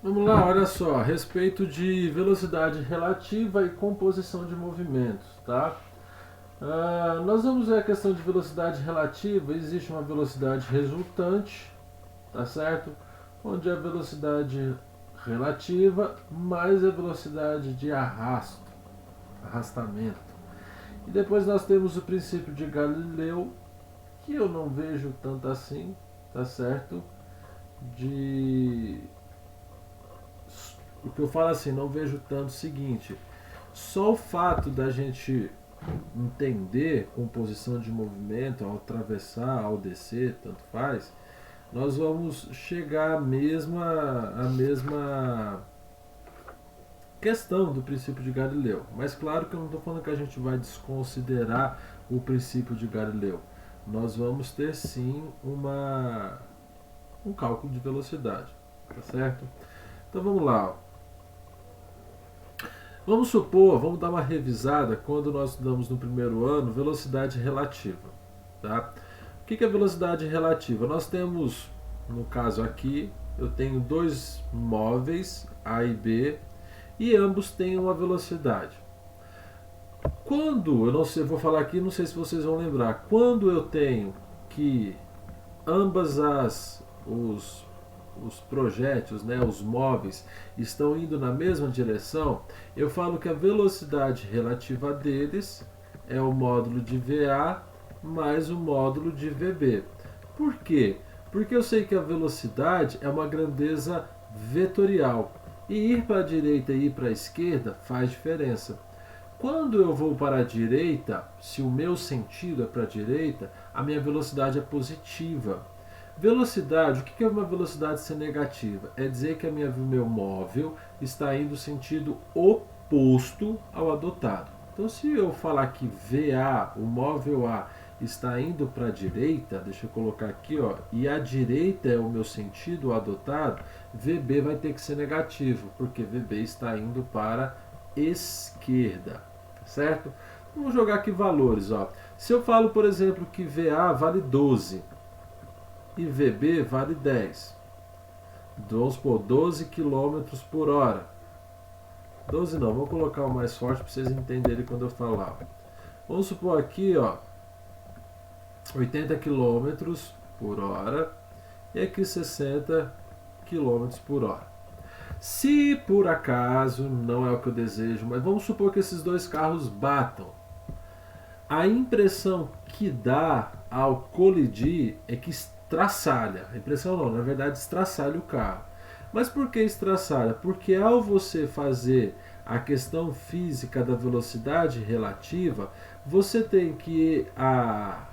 Vamos lá, olha só, a respeito de velocidade relativa e composição de movimentos, tá? Nós vamos ver a questão de velocidade relativa. Existe uma velocidade resultante, tá certo? Onde a velocidade relativa mais a velocidade de arrastamento. E depois nós temos o princípio de Galileu, que eu não vejo tanto assim, tá certo? De O que eu falo assim, não vejo tanto o seguinte: só o fato da gente entender composição de movimento ao atravessar, ao descer, tanto faz, nós vamos chegar à mesma questão do princípio de Galileu. Mas claro que eu não estou falando que a gente vai desconsiderar o princípio de Galileu. Nós vamos ter sim um cálculo de velocidade, tá certo? Então vamos lá. Vamos supor, vamos dar uma revisada quando nós estudamos no primeiro ano velocidade relativa. Tá? O que é velocidade relativa? Nós temos, no caso aqui, eu tenho dois móveis, A e B, e ambos têm uma velocidade. Quando, eu não sei, vou falar aqui, não sei se vocês vão lembrar, quando eu tenho que ambas os projéteis, né, os móveis, estão indo na mesma direção, eu falo que a velocidade relativa deles é o módulo de VA mais o módulo de VB. Por quê? Porque eu sei que a velocidade é uma grandeza vetorial. E ir para a direita e ir para a esquerda faz diferença. Quando eu vou para a direita, se o meu sentido é para a direita, a minha velocidade é positiva. Velocidade, o que é uma velocidade ser negativa? É dizer que meu móvel está indo no sentido oposto ao adotado. Então, se eu falar que VA, o móvel A, está indo para a direita, deixa eu colocar aqui, ó, e a direita é o meu sentido adotado, VB vai ter que ser negativo, porque VB está indo para a esquerda, certo? Vamos jogar aqui valores, ó. Se eu falo, por exemplo, que VA vale 12 e VB vale 10, vamos supor 12 km por hora. 12 não, vou colocar o mais forte para vocês entenderem quando eu falar. Vamos supor aqui, ó, 80 km por hora e aqui 60 km por hora. Se por acaso, não é o que eu desejo, mas vamos supor que esses dois carros batam. A impressão que dá ao colidir é que estraçalha. A impressão não, na verdade estraçalha o carro. Mas por que estraçalha? Porque ao você fazer a questão física da velocidade relativa, você tem que a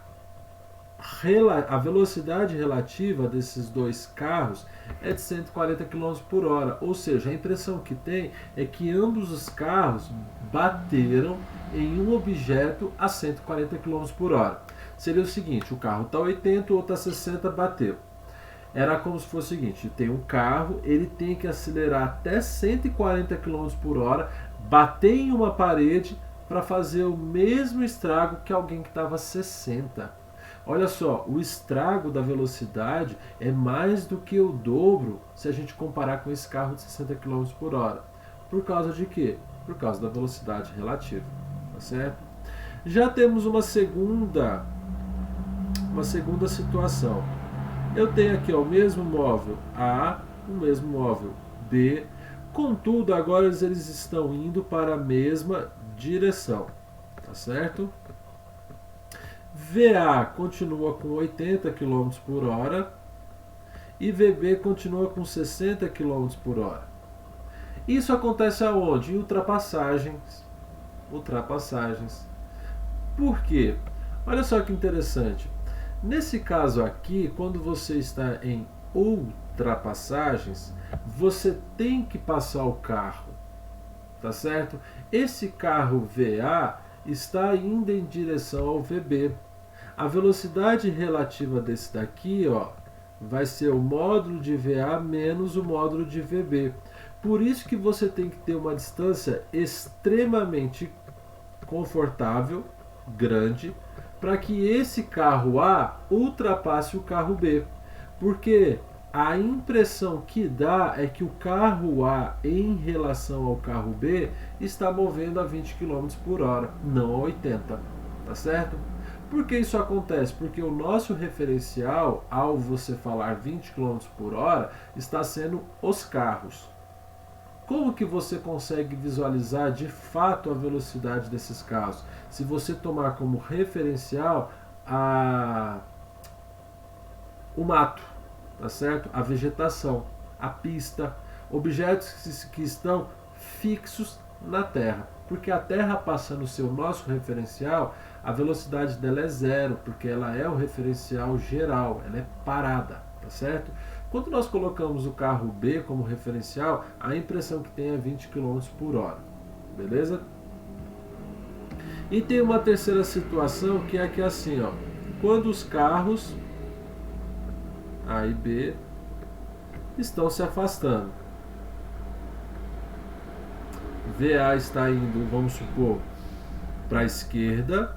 velocidade relativa desses dois carros é de 140 km por hora. Ou seja, a impressão que tem é que ambos os carros bateram em um objeto a 140 km por hora. Seria o seguinte, o carro está 80, o outro está 60, bateu. Era como se fosse o seguinte, tem um carro, ele tem que acelerar até 140 km por hora, bater em uma parede para fazer o mesmo estrago que alguém que estava 60. Olha só, o estrago da velocidade é mais do que o dobro se a gente comparar com esse carro de 60 km por hora. Por causa de quê? Por causa da velocidade relativa, tá certo? Já temos uma segunda situação. Eu tenho aqui ó, o mesmo móvel A, o mesmo móvel B, contudo agora eles estão indo para a mesma direção, tá certo? VA continua com 80 km por hora e VB continua com 60 km por hora. Isso acontece aonde? Em ultrapassagens. Por quê? Olha só que interessante. Nesse caso aqui, quando você está em ultrapassagens, você tem que passar o carro, tá certo? Esse carro VA está indo em direção ao VB. A velocidade relativa desse daqui, ó, vai ser o módulo de VA menos o módulo de VB. Por isso que você tem que ter uma distância extremamente confortável, grande, para que esse carro A ultrapasse o carro B. Porque a impressão que dá é que o carro A, em relação ao carro B, está movendo a 20 km por hora, não a 80, tá certo? Por que isso acontece? Porque o nosso referencial, ao você falar 20 km por hora, está sendo os carros. Como que você consegue visualizar de fato a velocidade desses carros? Se você tomar como referencial o mato, tá certo? A vegetação, a pista, objetos que estão fixos na Terra. Porque a Terra passa no seu nosso referencial, a velocidade dela é zero, porque ela é o referencial geral, ela é parada, tá certo? Quando nós colocamos o carro B como referencial, a impressão que tem é 20 km por hora, beleza? E tem uma terceira situação que é assim, ó, quando os carros A e B estão se afastando. VA está indo, vamos supor, para a esquerda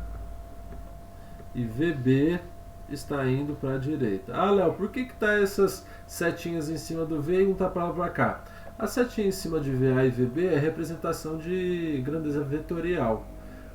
e VB está indo para a direita. Ah, Léo, por que tá essas setinhas em cima do V e um tá para cá? A setinha em cima de VA e VB é representação de grandeza vetorial.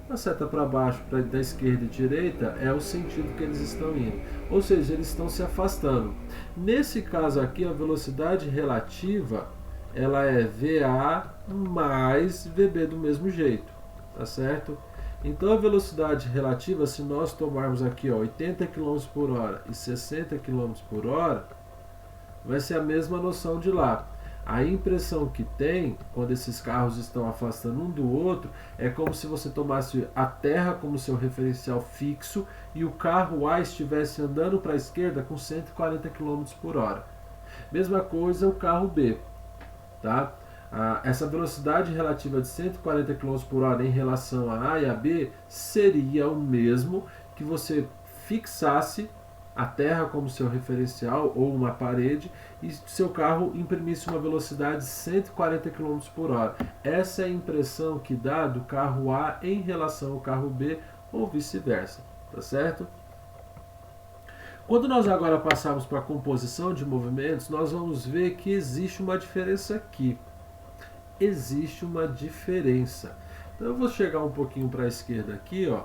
A seta para baixo, da esquerda e direita, é o sentido que eles estão indo. Ou seja, eles estão se afastando. Nesse caso aqui, a velocidade relativa, ela é VA mais VB do mesmo jeito, tá certo? Então a velocidade relativa, se nós tomarmos aqui, ó, 80 km por hora e 60 km por hora, vai ser a mesma noção de lá. A impressão que tem, quando esses carros estão afastando um do outro, é como se você tomasse a Terra como seu referencial fixo e o carro A estivesse andando para a esquerda com 140 km por hora. Mesma coisa o carro B, tá? Essa velocidade relativa de 140 km por hora em relação a A e a B seria o mesmo que você fixasse a Terra como seu referencial ou uma parede e seu carro imprimisse uma velocidade de 140 km por hora. Essa é a impressão que dá do carro A em relação ao carro B ou vice-versa, tá certo? Quando nós agora passarmos para a composição de movimentos, nós vamos ver que existe uma diferença aqui. Existe uma diferença. Então eu vou chegar um pouquinho para a esquerda aqui, ó.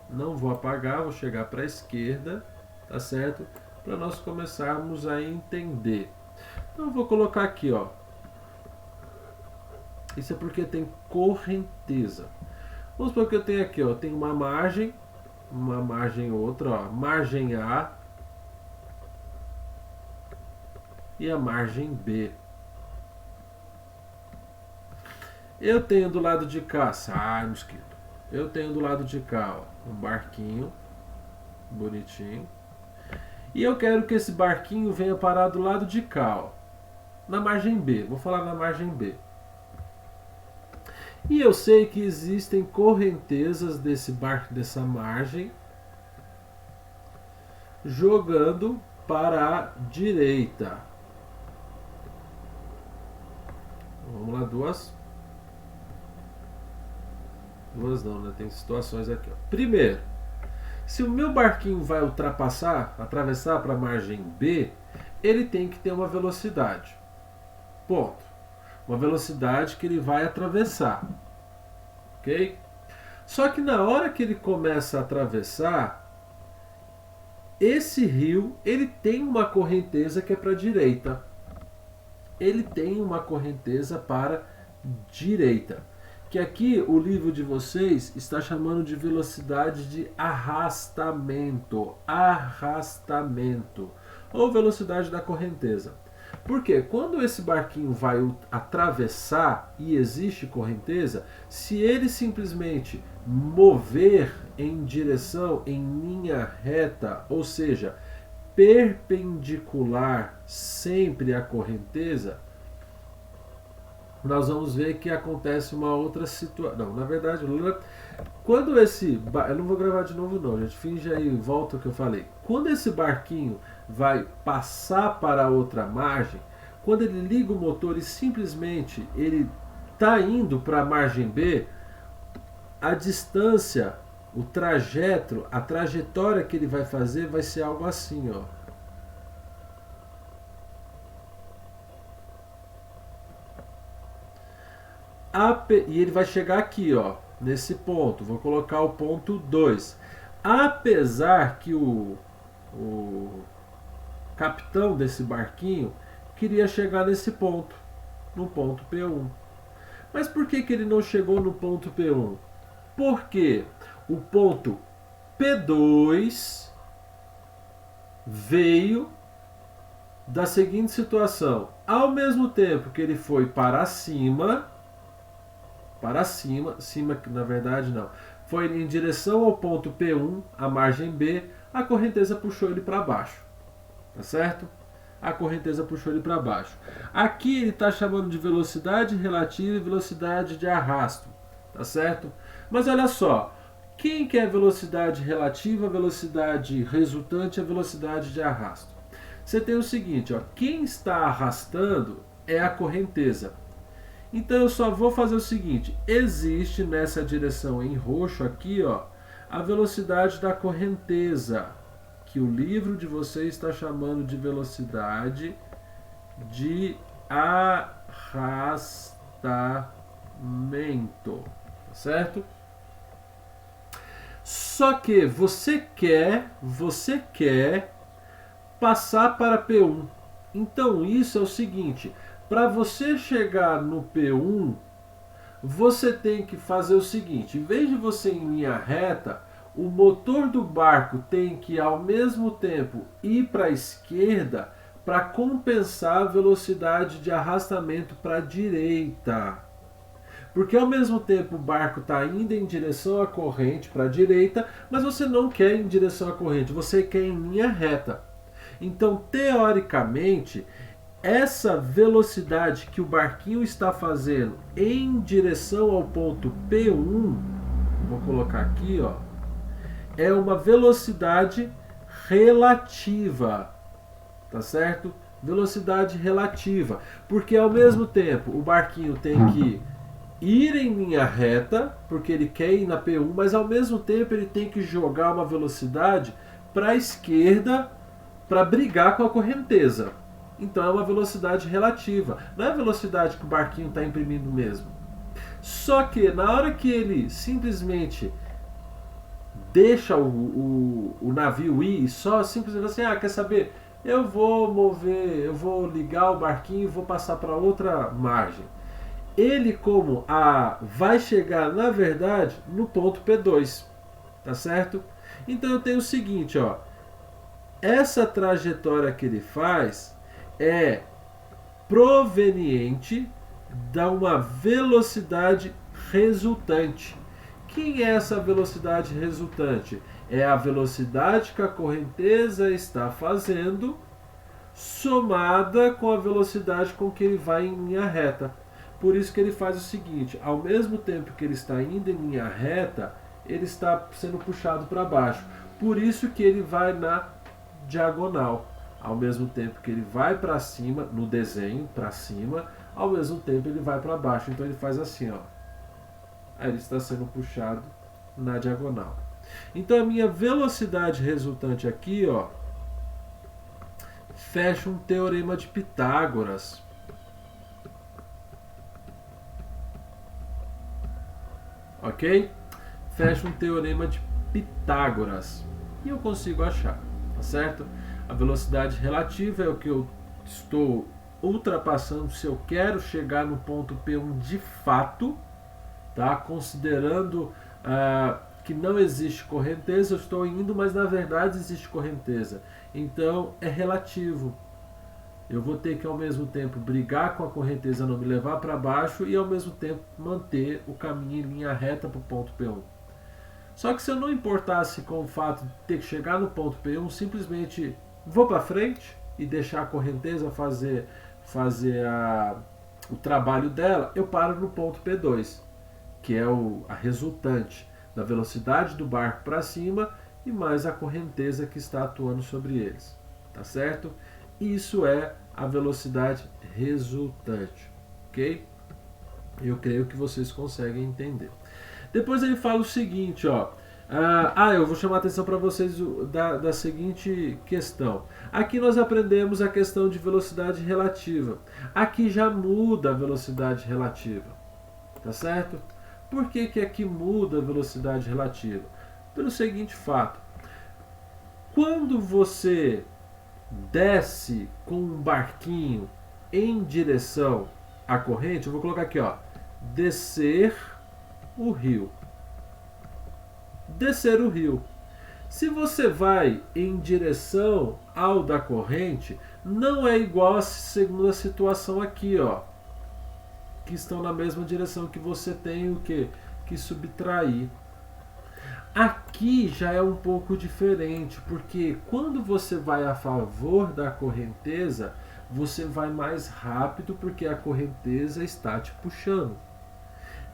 Não vou apagar, vou chegar para a esquerda, tá certo? Para nós começarmos a entender. Então eu vou colocar aqui, ó. Isso é porque tem correnteza. Vamos supor que eu tenho aqui, ó, tem uma margem outra, ó, margem A e a margem B. Eu tenho do lado de cá, sai mosquito. Eu tenho do lado de cá, ó, um barquinho bonitinho. E eu quero que esse barquinho venha parar do lado de cá, ó, na margem B. Vou falar na margem B. E eu sei que existem correntezas dessa margem jogando para a direita. Vamos lá, duas não, né? Tem situações aqui, ó. Primeiro, se o meu barquinho vai atravessar para a margem B, ele tem que ter uma velocidade. Ponto. Uma velocidade que ele vai atravessar. Ok? Só que na hora que ele começa a atravessar, esse rio, ele tem uma correnteza que é para a direita. Ele tem uma correnteza para a direita. Que aqui o livro de vocês está chamando de velocidade de arrastamento. Arrastamento. Ou velocidade da correnteza. Porque quando esse barquinho vai atravessar e existe correnteza, se ele simplesmente mover em direção em linha reta, ou seja, perpendicular sempre à correnteza, nós vamos ver que acontece uma outra situação. Não, na verdade, quando esse... Eu não vou gravar de novo não, gente. Finge aí, volta o que eu falei. Quando esse barquinho vai passar para a outra margem, quando ele liga o motor e simplesmente ele está indo para a margem B, a distância, o trajeto, a trajetória que ele vai fazer vai ser algo assim, ó. E ele vai chegar aqui, ó, nesse ponto. Vou colocar o ponto 2. Apesar que o capitão desse barquinho queria chegar nesse ponto, no ponto P1. Mas por que ele não chegou no ponto P1? Porque o ponto P2 veio da seguinte situação: ao mesmo tempo que ele foi para cima, cima que na verdade não, foi em direção ao ponto P1, a margem B, a correnteza puxou ele para baixo, tá certo? A correnteza puxou ele para baixo. Aqui ele está chamando de velocidade relativa e velocidade de arrasto, tá certo? Mas olha só, quem que é velocidade relativa, velocidade resultante e a velocidade de arrasto? Você tem o seguinte, ó, quem está arrastando é a correnteza. Então eu só vou fazer o seguinte: existe nessa direção em roxo aqui, ó, a velocidade da correnteza, que o livro de vocês está chamando de velocidade de arrastamento, tá certo? Só que você quer passar para P1. Então isso é o seguinte: para você chegar no P1, você tem que fazer o seguinte: em vez de você ir em linha reta, o motor do barco tem que ao mesmo tempo ir para a esquerda para compensar a velocidade de arrastamento para a direita. Porque ao mesmo tempo o barco está indo em direção à corrente para a direita, mas você não quer ir em direção à corrente, você quer ir em linha reta. Então, teoricamente, essa velocidade que o barquinho está fazendo em direção ao ponto P1, vou colocar aqui, ó, é uma velocidade relativa, tá certo? Velocidade relativa, porque ao mesmo tempo o barquinho tem que ir em linha reta, porque ele quer ir na P1, mas ao mesmo tempo ele tem que jogar uma velocidade para a esquerda para brigar com a correnteza. Então é uma velocidade relativa, não é a velocidade que o barquinho está imprimindo mesmo. Só que na hora que ele simplesmente deixa o navio ir e só simplesmente assim, quer saber? Eu vou ligar o barquinho e vou passar para outra margem. Ele vai chegar na verdade no ponto P2, tá certo? Então eu tenho o seguinte, ó, essa trajetória que ele faz é proveniente de uma velocidade resultante. Quem é essa velocidade resultante? É a velocidade que a correnteza está fazendo somada com a velocidade com que ele vai em linha reta. Por isso que ele faz o seguinte: ao mesmo tempo que ele está indo em linha reta, ele está sendo puxado para baixo. Por isso que ele vai na diagonal. Ao mesmo tempo que ele vai para cima, no desenho, para cima, ao mesmo tempo ele vai para baixo. Então ele faz assim, ó. Aí ele está sendo puxado na diagonal. Então a minha velocidade resultante aqui, ó, fecha um teorema de Pitágoras. Ok? Fecha um teorema de Pitágoras. E eu consigo achar, tá certo? A velocidade relativa é o que eu estou ultrapassando se eu quero chegar no ponto P1 de fato, tá? Considerando que não existe correnteza, eu estou indo, mas na verdade existe correnteza. Então é relativo. Eu vou ter que ao mesmo tempo brigar com a correnteza, não me levar para baixo, e ao mesmo tempo manter o caminho em linha reta para o ponto P1. Só que se eu não importasse com o fato de ter que chegar no ponto P1, simplesmente vou para frente e deixar a correnteza fazer o trabalho dela, eu paro no ponto P2, que é a resultante da velocidade do barco para cima e mais a correnteza que está atuando sobre eles, tá certo? Isso é a velocidade resultante, ok? Eu creio que vocês conseguem entender. Depois ele fala o seguinte, ó. Eu vou chamar a atenção para vocês da seguinte questão. Aqui nós aprendemos a questão de velocidade relativa. Aqui já muda a velocidade relativa. tá certo? Por que que aqui muda a velocidade relativa? Pelo seguinte fato: quando você desce com um barquinho em direção à corrente, eu vou colocar aqui, ó, descer o rio. Descer o rio. Se você vai em direção ao da corrente, não é igual a segunda situação aqui, ó, que estão na mesma direção, que você tem o que subtrair. Aqui já é um pouco diferente, porque quando você vai a favor da correnteza, você vai mais rápido porque a correnteza está te puxando.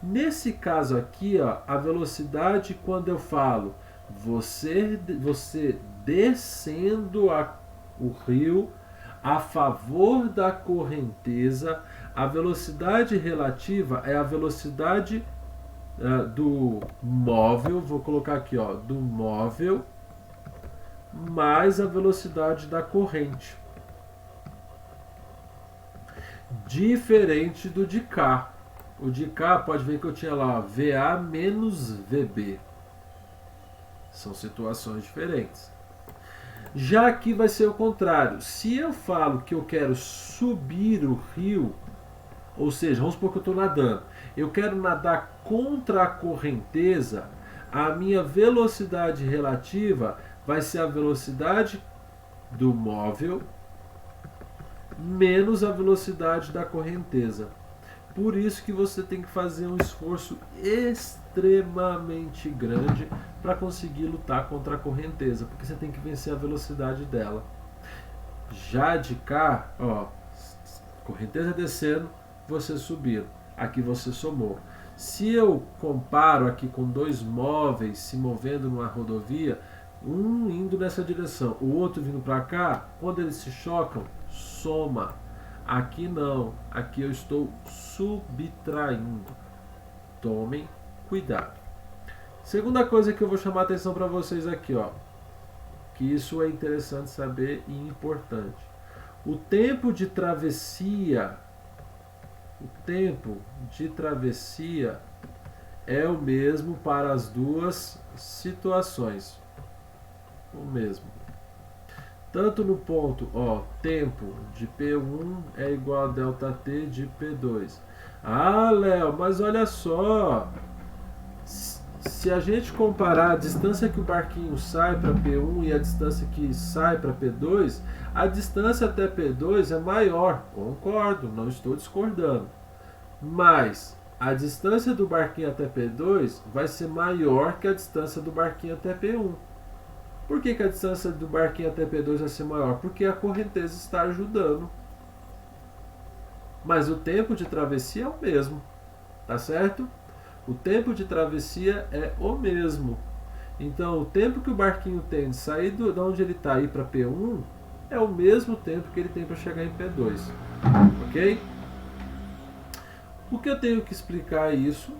Nesse caso aqui, ó, a velocidade, quando eu falo você descendo o rio a favor da correnteza, a velocidade relativa é a velocidade do móvel, vou colocar aqui, ó, do móvel mais a velocidade da corrente. Diferente do de cá. O de cá, pode ver que eu tinha lá, ó, VA menos VB. São situações diferentes. Já aqui vai ser o contrário. Se eu falo que eu quero subir o rio, ou seja, vamos supor que eu estou nadando, eu quero nadar contra a correnteza, a minha velocidade relativa vai ser a velocidade do móvel menos a velocidade da correnteza. Por isso que você tem que fazer um esforço extremamente grande para conseguir lutar contra a correnteza, porque você tem que vencer a velocidade dela. Já de cá, ó, correnteza descendo, você subindo. Aqui você somou. Se eu comparo aqui com dois móveis se movendo numa rodovia, um indo nessa direção, o outro vindo para cá, quando eles se chocam, soma. Aqui não, aqui eu estou subtraindo. Tomem cuidado. Segunda coisa que eu vou chamar a atenção para vocês aqui, ó, que isso é interessante saber e importante. O tempo de travessia é o mesmo para as duas situações. O mesmo. Tanto no ponto, ó, tempo de P1 é igual a ΔT de P2. Ah, Léo, mas olha só. Se a gente comparar a distância que o barquinho sai para P1 e a distância que sai para P2, a distância até P2 é maior. Concordo, não estou discordando. Mas a distância do barquinho até P2 vai ser maior que a distância do barquinho até P1. Por que a distância do barquinho até P2 vai ser maior? Porque a correnteza está ajudando. Mas o tempo de travessia é o mesmo. Tá certo? O tempo de travessia é o mesmo. Então, o tempo que o barquinho tem de sair de onde ele está e ir para P1 é o mesmo tempo que ele tem para chegar em P2. Ok? O que eu tenho que explicar é isso.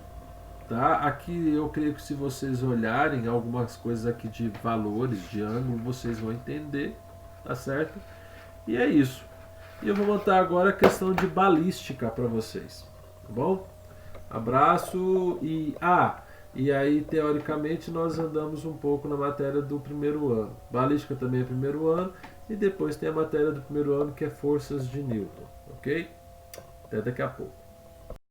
Tá? Aqui eu creio que se vocês olharem algumas coisas aqui de valores, de ângulo, vocês vão entender, tá certo? E é isso. E eu vou montar agora a questão de balística para vocês, tá bom? Abraço e aí teoricamente nós andamos um pouco na matéria do primeiro ano. Balística também é primeiro ano e depois tem a matéria do primeiro ano que é forças de Newton, ok? Até daqui a pouco.